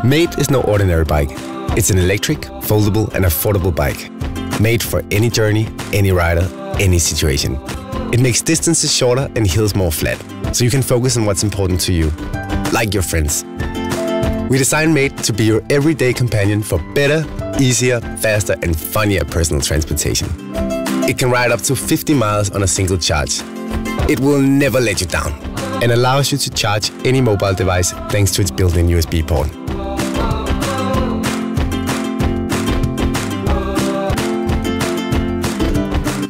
Mate is no ordinary bike. It's an electric, foldable and affordable bike. Made for any journey, any rider, any situation. It makes distances shorter and hills more flat, so you can focus on what's important to you, like your friends. We designed Mate to be your everyday companion for better, easier, faster and funnier personal transportation. It can ride up to 50 miles on a single charge. It will never let you down and allows you to charge any mobile device thanks to its built-in USB port.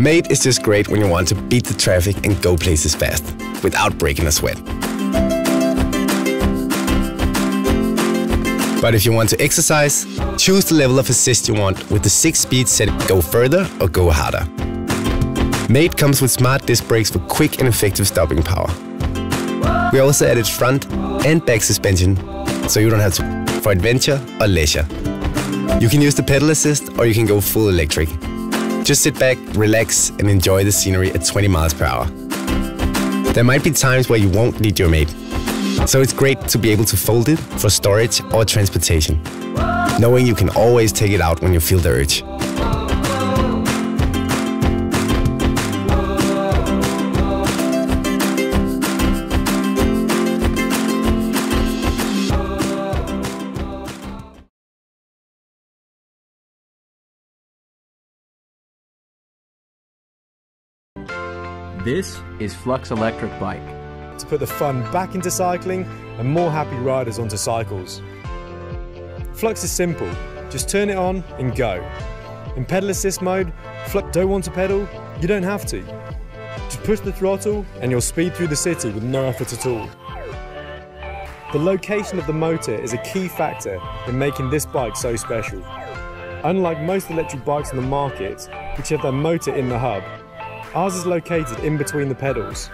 Mate is just great when you want to beat the traffic and go places fast, without breaking a sweat. But if you want to exercise, choose the level of assist you want with the 6 speeds set to go further or go harder. Mate comes with smart disc brakes for quick and effective stopping power. We also added front and back suspension, so you don't have to for adventure or leisure. You can use the pedal assist or you can go full electric. Just sit back, relax and enjoy the scenery at 20 miles per hour. There might be times where you won't need your Mate, so it's great to be able to fold it for storage or transportation, knowing you can always take it out when you feel the urge. This is Flux electric bike. To put the fun back into cycling and more happy riders onto cycles. Flux is simple, just turn it on and go. In pedal assist mode, Flux don't want to pedal, you don't have to. Just push the throttle and you'll speed through the city with no effort at all. The location of the motor is a key factor in making this bike so special. Unlike most electric bikes on the market, which have their motor in the hub, ours is located in between the pedals.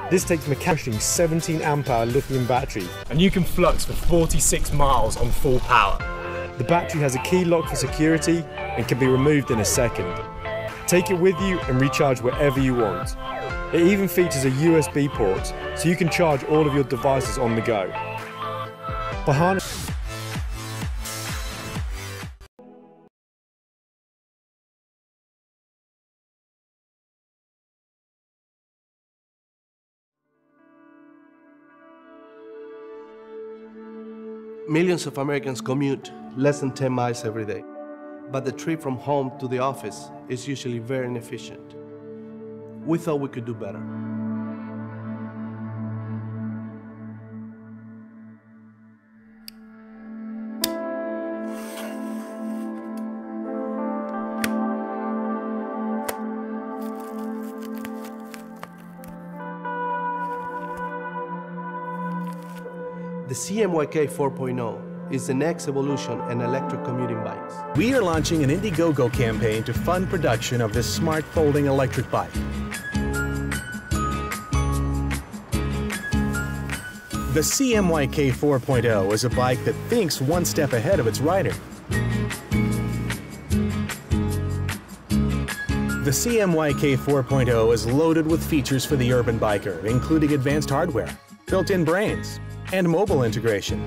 This takes mechanical 17 amp hour lithium battery and you can flux for 46 miles on full power. The battery has a key lock for security and can be removed in a second. Take it with you and recharge wherever you want. It even features a USB port so you can charge all of your devices on the go. By harnessing Millions of Americans commute less than 10 miles every day, but the trip from home to the office is usually very inefficient. We thought we could do better. The CMYK 4.0 is the next evolution in electric commuting bikes. We are launching an Indiegogo campaign to fund production of this smart folding electric bike. The CMYK 4.0 is a bike that thinks one step ahead of its rider. The CMYK 4.0 is loaded with features for the urban biker, including advanced hardware, built-in brains, and mobile integration.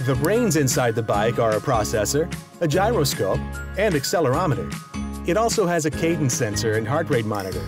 The brains inside the bike are a processor, a gyroscope, and accelerometer. It also has a cadence sensor and heart rate monitor,